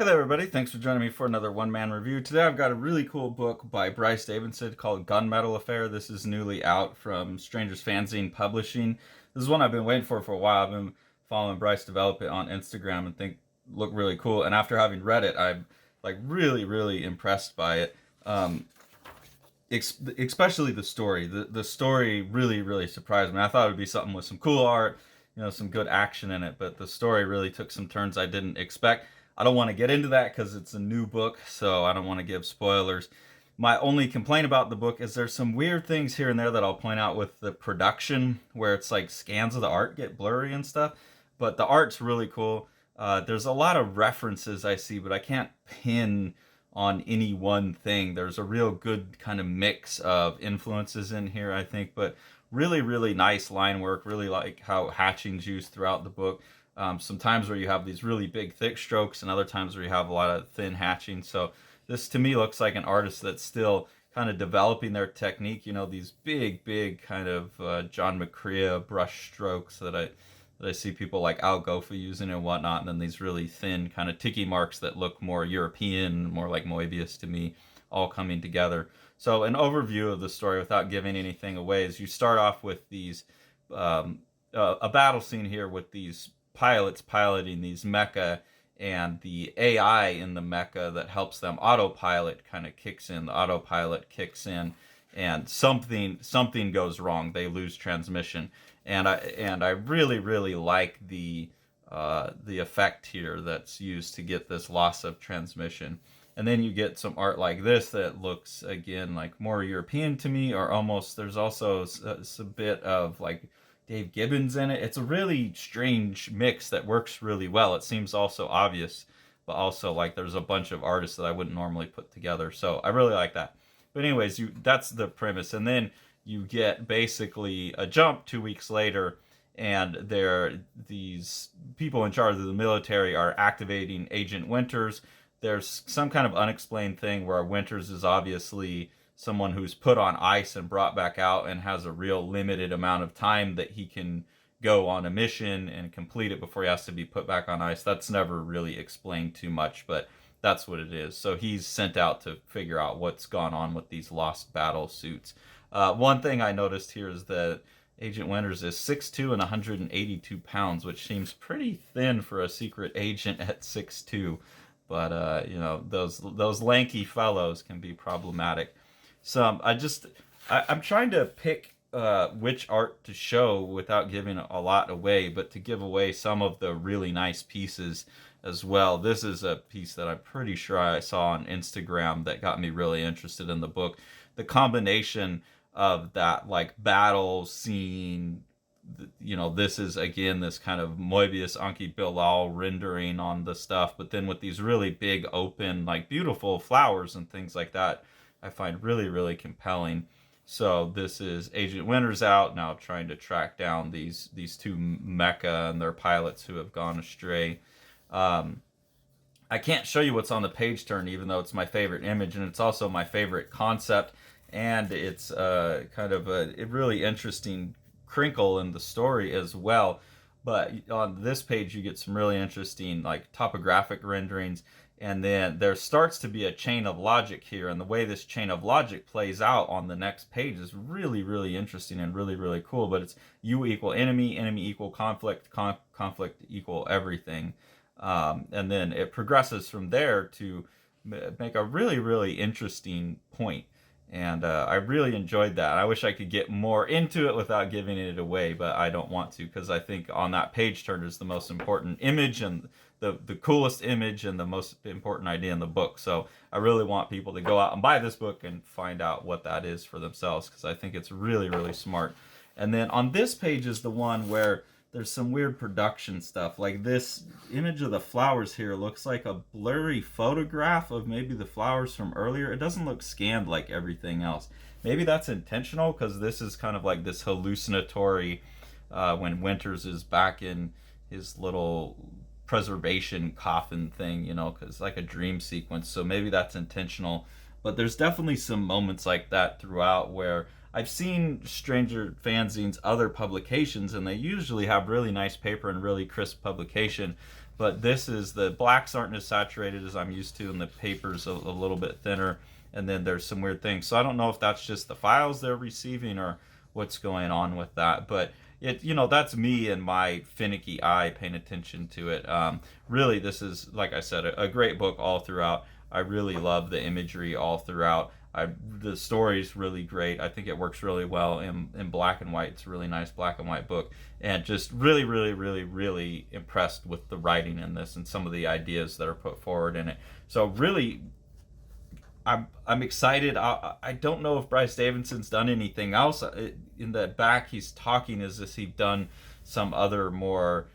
Hey there, everybody. Thanks for joining me for another one-man review. Today I've got a really cool book by Bryce Davidson called Gunmetal Affair. This is newly out from Stranger's Fanzine Publishing. This is one I've been waiting for a while. I've been following Bryce develop it on Instagram and think look really cool. And after having read it, I'm like really impressed by it. Especially the story. The story really surprised me. I thought it would be something with some cool art, some good action in it, but the story really took some turns I didn't expect. I don't want to get into that because it's a new book, so I don't want to give spoilers. My only complaint about the book is there's some weird things here and there that I'll point out with the production, where it's like scans of the art get blurry and stuff, but the art's really cool. There's a lot of references I see, but I can't pin on any one thing. There's a real good kind of mix of influences in here, I think, but really nice line work. Really like how hatching's used throughout the book. Some times where you have these really big thick strokes and other times where you have a lot of thin hatching. So this to me looks like an artist that's still kind of developing their technique. These big kind of John McCrea brush strokes that I see people like Al Gofa using and whatnot, and then these really thin kind of tiki marks that look more European, more like Moebius to me, all coming together. So an overview of the story without giving anything away is you start off with these a battle scene here with these pilots piloting these mecha, and the AI in the mecha that helps them autopilot kind of kicks in. The autopilot kicks in, and something goes wrong. They lose transmission, and I really like the effect here that's used to get this loss of transmission. And then you get some art like this that looks again like more European to me, or almost there's also a bit of like Dave Gibbons in it. It's a really strange mix that works really well. It seems also obvious, but also like there's a bunch of artists that I wouldn't normally put together. So I really like that. But anyways, that's the premise. And then you get basically a jump 2 weeks later, and these people in charge of the military are activating Agent Winters. There's some kind of unexplained thing where Winters is obviously someone who's put on ice and brought back out and has a real limited amount of time that he can go on a mission and complete it before he has to be put back on ice. That's never really explained too much, but that's what it is. So he's sent out to figure out what's gone on with these lost battle suits. One thing I noticed here is that Agent Winters is 6'2" and 182 pounds, which seems pretty thin for a secret agent at 6'2". But those lanky fellows can be problematic. So I'm trying to pick which art to show without giving a lot away, but to give away some of the really nice pieces as well. This is a piece that I'm pretty sure I saw on Instagram that got me really interested in the book. The combination of that like battle scene, this is again this kind of Moebius Anki Bilal rendering on the stuff, but then with these really big open like beautiful flowers and things like that, I find really compelling. So this is Agent Winters out now trying to track down these two mecha and their pilots who have gone astray. I can't show you what's on the page turn, even though it's my favorite image, and it's also my favorite concept, and it's kind of a really interesting crinkle in the story as well. But on this page you get some really interesting like topographic renderings, and then there starts to be a chain of logic here, and the way this chain of logic plays out on the next page is really interesting and really cool. But it's you equal enemy, enemy equal conflict, conflict equal everything, and then it progresses from there to make a really interesting point. And I really enjoyed that. I wish I could get more into it without giving it away, but I don't want to, because I think on that page turn is the most important image and the coolest image and the most important idea in the book. So I really want people to go out and buy this book and find out what that is for themselves, because I think it's really smart. And then on this page is the one where there's some weird production stuff. Like this image of the flowers here looks like a blurry photograph of maybe the flowers from earlier. It doesn't look scanned like everything else. Maybe that's intentional, because this is kind of like this hallucinatory when Winters is back in his little preservation coffin thing, because it's like a dream sequence. So maybe that's intentional. But there's definitely some moments like that throughout where I've seen Stranger Fanzine's other publications, and they usually have really nice paper and really crisp publication. But the blacks aren't as saturated as I'm used to, and the paper's a little bit thinner, and then there's some weird things. So I don't know if that's just the files they're receiving or what's going on with that. But that's me and my finicky eye paying attention to it. Really, this is, like I said, a great book all throughout. I really love the imagery all throughout. The story's really great. I think it works really well in black and white. It's a really nice black and white book, and just really, really, really, really impressed with the writing in this and some of the ideas that are put forward in it. So really, I'm excited. I don't know if Bryce Davidson's done anything else. In the back, he's talking as if he'd done some other more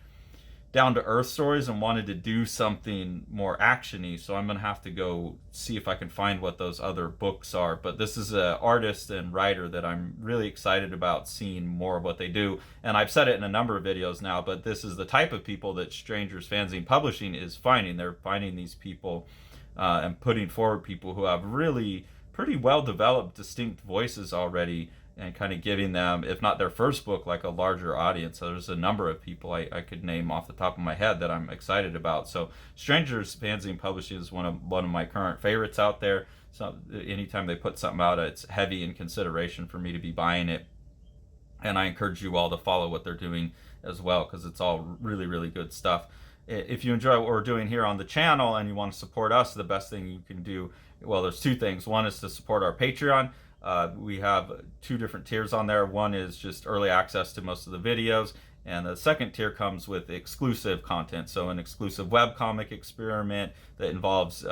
down-to-earth stories and wanted to do something more action-y, so I'm going to have to go see if I can find what those other books are. But this is an artist and writer that I'm really excited about seeing more of what they do. And I've said it in a number of videos now, but this is the type of people that Strangers Fanzine Publishing is finding. They're finding these people and putting forward people who have really pretty well-developed, distinct voices already, and kind of giving them, if not their first book, like a larger audience. So there's a number of people I could name off the top of my head that I'm excited about. So Strangers Fanzine Publishing is one of my current favorites out there. So anytime they put something out, it's heavy in consideration for me to be buying it. And I encourage you all to follow what they're doing as well, because it's all really, really good stuff. If you enjoy what we're doing here on the channel and you want to support us, the best thing you can do, well, there's two things. One is to support our Patreon. We have two different tiers on there. One is just early access to most of the videos, and the second tier comes with exclusive content. So an exclusive webcomic experiment that involves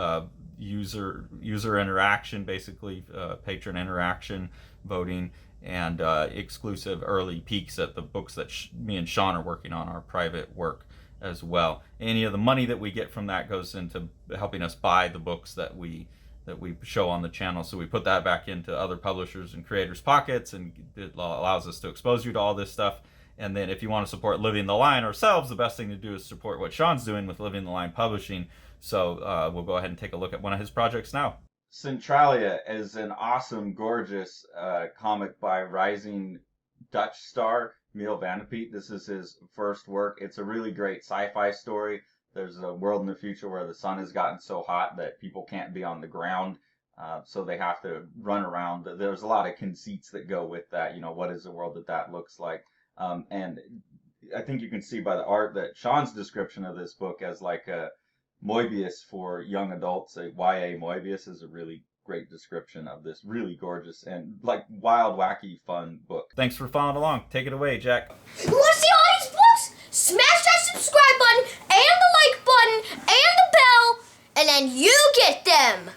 user interaction, basically patron interaction, voting, and exclusive early peeks at the books that me and Sean are working on, our private work as well. Any of the money that we get from that goes into helping us buy the books that we show on the channel. So we put that back into other publishers and creators' pockets, and it allows us to expose you to all this stuff. And then if you want to support Living the Line ourselves, the best thing to do is support what Sean's doing with Living the Line Publishing. So we'll go ahead and take a look at one of his projects now. Centralia is an awesome, gorgeous comic by rising Dutch star Miel van de Peet. This is his first work. It's a really great sci-fi story. There's a world in the future where the sun has gotten so hot that people can't be on the ground, so they have to run around. There's a lot of conceits that go with that. What is the world that looks like? And I think you can see by the art that Sean's description of this book as like a Moebius for young adults, a YA Moebius, is a really great description of this really gorgeous and like wild, wacky, fun book. Thanks for following along. Take it away, Jack. You want to see all these books? Smash that subscribe button and the like button and the bell, and then you get them.